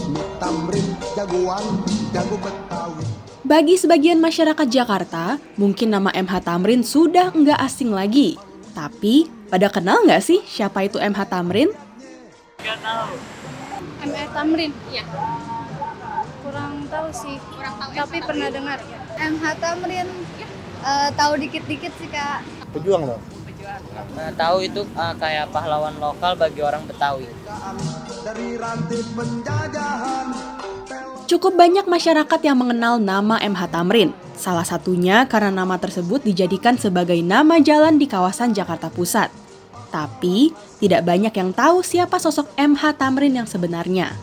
Husni Tamrin, jagoan, jago Betawi. Bagi sebagian masyarakat Jakarta, mungkin nama MH Tamrin sudah nggak asing lagi. Tapi, pada kenal nggak sih siapa itu MH Tamrin? Nggak tahu. MH Tamrin? Iya. Kurang tahu sih, tapi pernah dengar. MH Tamrin, tahu dikit-dikit sih Kak. Pejuang loh. Tahu itu kayak pahlawan lokal bagi orang Betawi. Dari rantai penjajahan. Cukup banyak masyarakat yang mengenal nama MH Tamrin. Salah satunya karena nama tersebut dijadikan sebagai nama jalan di kawasan Jakarta Pusat. Tapi, tidak banyak yang tahu siapa sosok MH Tamrin yang sebenarnya.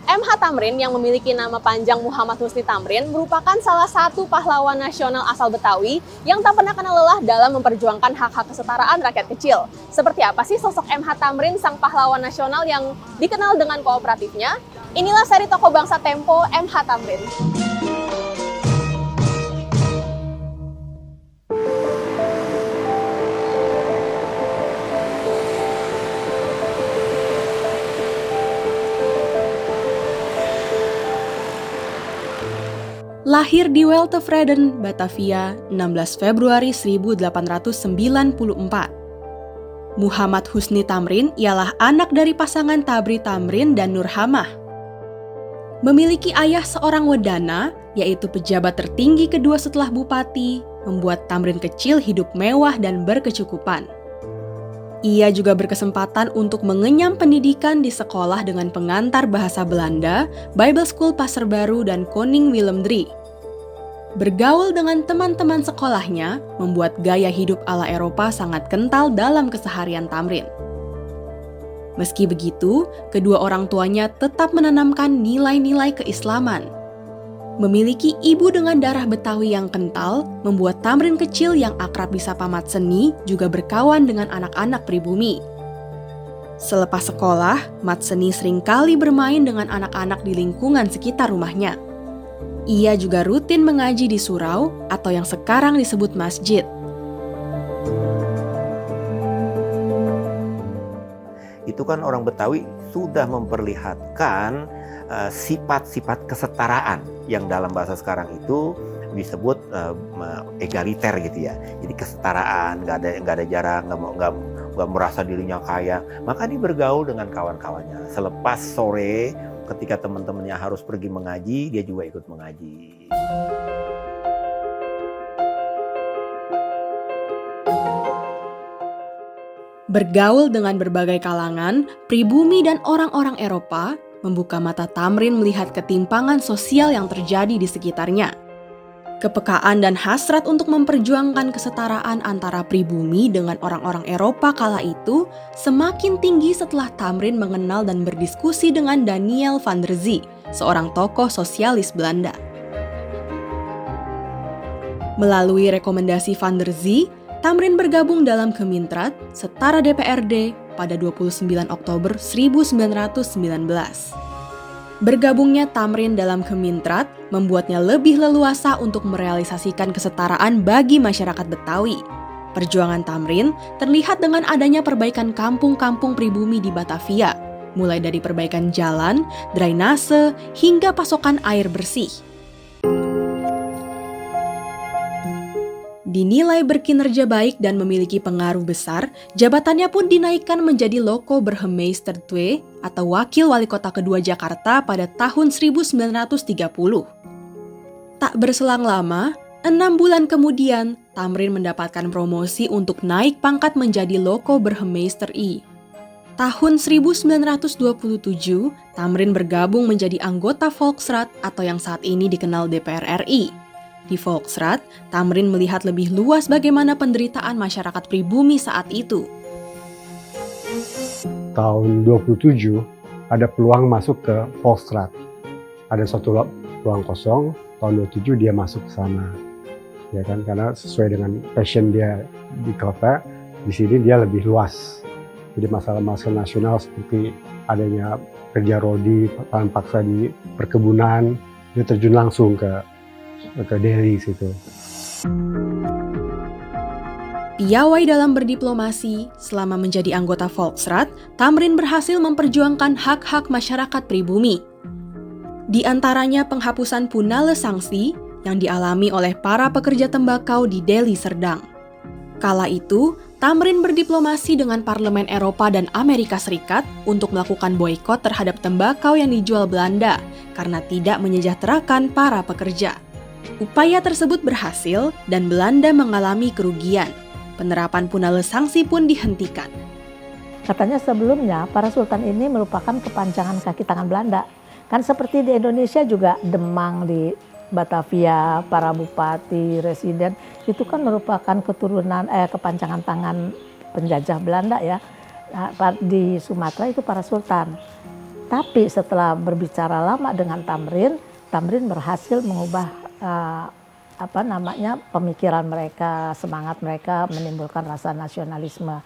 MH Tamrin yang memiliki nama panjang Muhammad Husni Tamrin merupakan salah satu pahlawan nasional asal Betawi yang tak pernah kenal lelah dalam memperjuangkan hak-hak kesetaraan rakyat kecil. Seperti apa sih sosok MH Tamrin, sang pahlawan nasional yang dikenal dengan kooperatifnya? Inilah seri Tokoh Bangsa Tempo MH Tamrin. Lahir di Weltevreden, Batavia, 16 Februari 1894. Muhammad Husni Tamrin ialah anak dari pasangan Tabri Tamrin dan Nurhamah. Memiliki ayah seorang wedana, yaitu pejabat tertinggi kedua setelah bupati, membuat Tamrin kecil hidup mewah dan berkecukupan. Ia juga berkesempatan untuk mengenyam pendidikan di sekolah dengan pengantar bahasa Belanda, Bible School Pasar Baru, dan Koning Willem III. Bergaul dengan teman-teman sekolahnya membuat gaya hidup ala Eropa sangat kental dalam keseharian Tamrin. Meski begitu, kedua orang tuanya tetap menanamkan nilai-nilai keislaman. Memiliki ibu dengan darah Betawi yang kental, membuat Tamrin kecil yang akrab disapa Mat Seni juga berkawan dengan anak-anak pribumi. Selepas sekolah, Mat Seni seringkali bermain dengan anak-anak di lingkungan sekitar rumahnya. Ia juga rutin mengaji di surau atau yang sekarang disebut masjid. Itu kan orang Betawi sudah memperlihatkan sifat-sifat kesetaraan yang dalam bahasa sekarang itu disebut egaliter gitu ya. Jadi kesetaraan, nggak ada jarak, nggak merasa dirinya kaya. Maka dia bergaul dengan kawan-kawannya. Selepas sore, ketika teman-temannya harus pergi mengaji, dia juga ikut mengaji. Bergaul dengan berbagai kalangan, pribumi dan orang-orang Eropa membuka mata Tamrin melihat ketimpangan sosial yang terjadi di sekitarnya. Kepekaan dan hasrat untuk memperjuangkan kesetaraan antara pribumi dengan orang-orang Eropa kala itu semakin tinggi setelah Tamrin mengenal dan berdiskusi dengan Daniel van der Zee, seorang tokoh sosialis Belanda. Melalui rekomendasi van der Zee, Tamrin bergabung dalam Gemintrat setara DPRD pada 29 Oktober 1919. Bergabungnya Tamrin dalam Gemintrat membuatnya lebih leluasa untuk merealisasikan kesetaraan bagi masyarakat Betawi. Perjuangan Tamrin terlihat dengan adanya perbaikan kampung-kampung pribumi di Batavia, mulai dari perbaikan jalan, drainase, hingga pasokan air bersih. Dinilai berkinerja baik dan memiliki pengaruh besar, jabatannya pun dinaikkan menjadi Loko Burgemeester II atau Wakil Wali Kota kedua Jakarta pada tahun 1930. Tak berselang lama, 6 bulan kemudian, Tamrin mendapatkan promosi untuk naik pangkat menjadi Loko Burgemeester I. Tahun 1927, Tamrin bergabung menjadi anggota Volksraad atau yang saat ini dikenal DPR RI. Di Volksraad, Tamrin melihat lebih luas bagaimana penderitaan masyarakat pribumi saat itu. Tahun 27 ada peluang masuk ke Volksraad. Ada satu ruang kosong, tahun 27 dia masuk ke sana. Ya kan, karena sesuai dengan passion dia di kota, di sini dia lebih luas. Jadi masalah-masalah nasional seperti adanya kerja rodi, tanam paksa di perkebunan, dia terjun langsung ke Delhi situ. Piawai dalam berdiplomasi, selama menjadi anggota Volksraad, Tamrin berhasil memperjuangkan hak-hak masyarakat pribumi. Di antaranya penghapusan punale sanksi yang dialami oleh para pekerja tembakau di Deli Serdang. Kala itu, Tamrin berdiplomasi dengan Parlemen Eropa dan Amerika Serikat untuk melakukan boikot terhadap tembakau yang dijual Belanda karena tidak menyejahterakan para pekerja. Upaya tersebut berhasil dan Belanda mengalami kerugian. Penerapan punale sanksi pun dihentikan. Katanya sebelumnya para sultan ini merupakan kepanjangan kaki tangan Belanda. Kan seperti di Indonesia juga Demang di Batavia, para bupati, residen itu kan merupakan keturunan kepanjangan tangan penjajah Belanda ya. Di Sumatera itu para sultan. Tapi setelah berbicara lama dengan Tamrin, Tamrin berhasil mengubah pemikiran mereka, semangat mereka, menimbulkan rasa nasionalisme.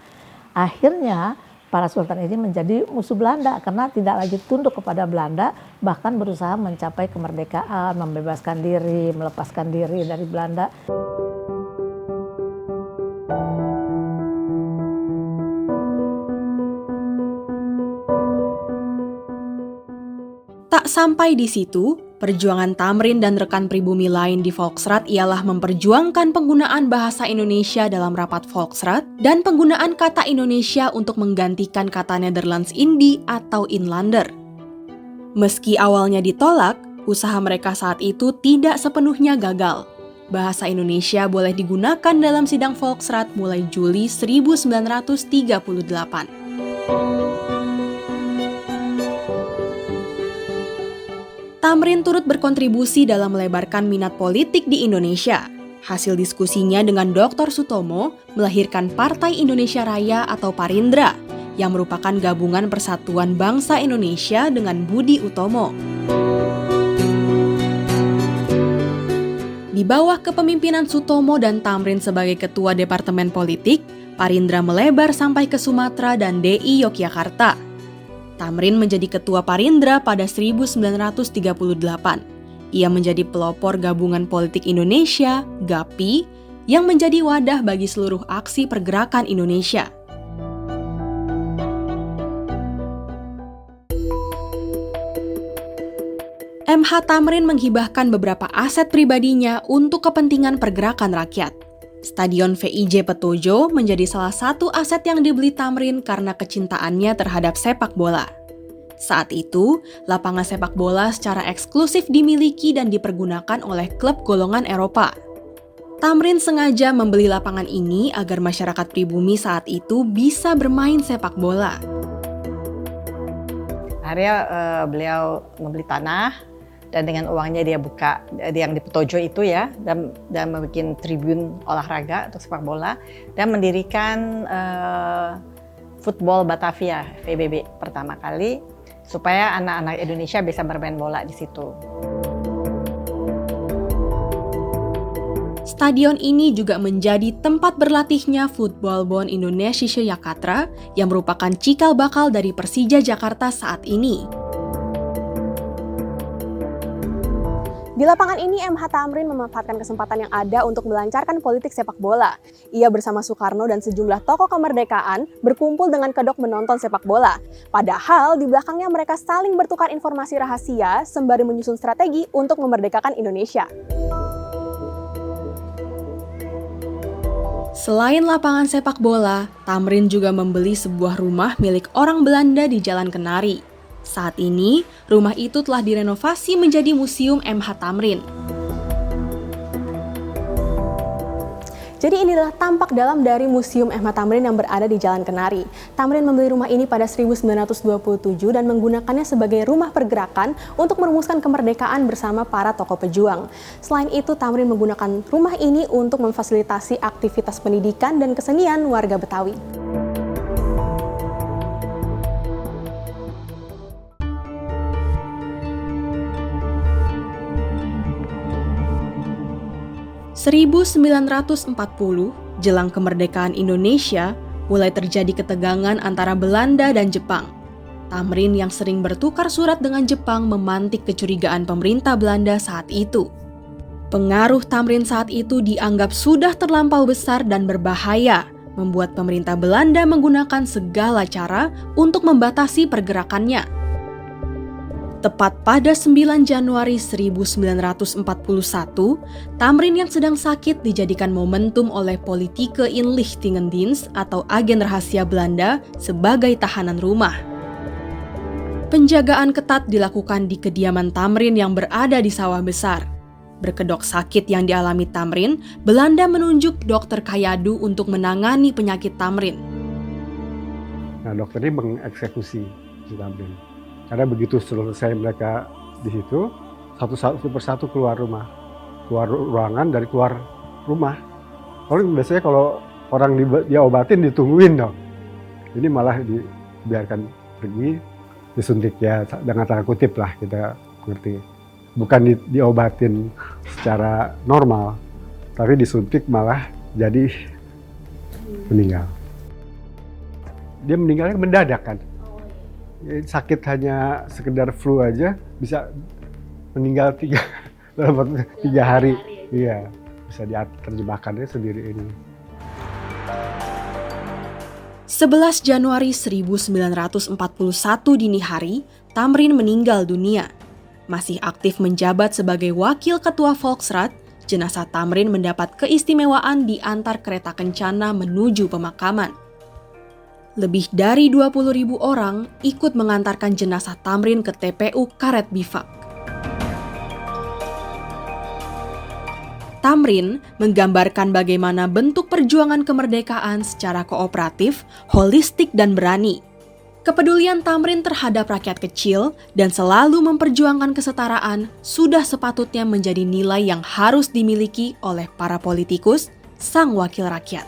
Akhirnya para sultan ini menjadi musuh Belanda karena tidak lagi tunduk kepada Belanda, bahkan berusaha mencapai kemerdekaan, membebaskan diri, melepaskan diri dari Belanda. Tak sampai di situ, perjuangan Tamrin dan rekan pribumi lain di Volksraad ialah memperjuangkan penggunaan bahasa Indonesia dalam rapat Volksraad dan penggunaan kata Indonesia untuk menggantikan kata Nederlands Indie atau Inlander. Meski awalnya ditolak, usaha mereka saat itu tidak sepenuhnya gagal. Bahasa Indonesia boleh digunakan dalam sidang Volksraad mulai Juli 1938. Tamrin turut berkontribusi dalam melebarkan minat politik di Indonesia. Hasil diskusinya dengan Dr. Sutomo melahirkan Partai Indonesia Raya atau Parindra, yang merupakan gabungan Persatuan Bangsa Indonesia dengan Budi Utomo. Di bawah kepemimpinan Sutomo dan Tamrin sebagai Ketua Departemen Politik, Parindra melebar sampai ke Sumatera dan DI Yogyakarta. Tamrin menjadi ketua Parindra pada 1938. Ia menjadi pelopor Gabungan Politik Indonesia, GAPI, yang menjadi wadah bagi seluruh aksi pergerakan Indonesia. MH Tamrin menghibahkan beberapa aset pribadinya untuk kepentingan pergerakan rakyat. Stadion VIJ Petojo menjadi salah satu aset yang dibeli Tamrin karena kecintaannya terhadap sepak bola. Saat itu, lapangan sepak bola secara eksklusif dimiliki dan dipergunakan oleh klub golongan Eropa. Tamrin sengaja membeli lapangan ini agar masyarakat pribumi saat itu bisa bermain sepak bola. Akhirnya beliau membeli tanah dan dengan uangnya dia buka yang di Petojo itu ya, dan membuat tribun olahraga untuk sepak bola dan mendirikan Football Batavia VBB pertama kali supaya anak-anak Indonesia bisa bermain bola di situ. Stadion ini juga menjadi tempat berlatihnya Football Bond Indonesia Jakarta yang merupakan cikal bakal dari Persija Jakarta saat ini. Di lapangan ini, MH Tamrin memanfaatkan kesempatan yang ada untuk melancarkan politik sepak bola. Ia bersama Soekarno dan sejumlah tokoh kemerdekaan berkumpul dengan kedok menonton sepak bola. Padahal di belakangnya mereka saling bertukar informasi rahasia sembari menyusun strategi untuk memerdekakan Indonesia. Selain lapangan sepak bola, Tamrin juga membeli sebuah rumah milik orang Belanda di Jalan Kenari. Saat ini, rumah itu telah direnovasi menjadi Museum MH Tamrin. Jadi inilah tampak dalam dari Museum MH Tamrin yang berada di Jalan Kenari. Tamrin membeli rumah ini pada 1927 dan menggunakannya sebagai rumah pergerakan untuk merumuskan kemerdekaan bersama para tokoh pejuang. Selain itu, Tamrin menggunakan rumah ini untuk memfasilitasi aktivitas pendidikan dan kesenian warga Betawi. (1940) jelang kemerdekaan Indonesia, mulai terjadi ketegangan antara Belanda dan Jepang. Tamrin yang sering bertukar surat dengan Jepang memantik kecurigaan pemerintah Belanda saat itu. Pengaruh Tamrin saat itu dianggap sudah terlampau besar dan berbahaya, membuat pemerintah Belanda menggunakan segala cara untuk membatasi pergerakannya. Tepat pada 9 Januari 1941, Tamrin yang sedang sakit dijadikan momentum oleh Politieke Inlichtingendienst atau agen rahasia Belanda sebagai tahanan rumah. Penjagaan ketat dilakukan di kediaman Tamrin yang berada di Sawah Besar. Berkedok sakit yang dialami Tamrin, Belanda menunjuk dokter Kayadu untuk menangani penyakit Tamrin. Nah, dokter ini mengeksekusi si Tamrin. Karena begitu selesai mereka di situ, satu persatu keluar rumah. Keluar ruangan dari keluar rumah. Biasanya kalau orang dia obatin ditungguin dong. Ini malah dibiarkan pergi, disuntik ya, dengan tanda kutip lah kita ngerti. Bukan diobatin secara normal, tapi disuntik malah jadi meninggal. Dia meninggalnya mendadak kan. Sakit hanya sekedar flu aja bisa meninggal 3 hari. Iya, bisa diterjemahkannya sendiri ini. 11 Januari 1941 dini hari, Tamrin meninggal dunia. Masih aktif menjabat sebagai wakil ketua Volksraad, jenazah Tamrin mendapat keistimewaan diantar kereta kencana menuju pemakaman. Lebih dari 20.000 orang ikut mengantarkan jenazah Tamrin ke TPU Karet Bivak. Tamrin menggambarkan bagaimana bentuk perjuangan kemerdekaan secara kooperatif, holistik, dan berani. Kepedulian Tamrin terhadap rakyat kecil dan selalu memperjuangkan kesetaraan sudah sepatutnya menjadi nilai yang harus dimiliki oleh para politikus, sang wakil rakyat.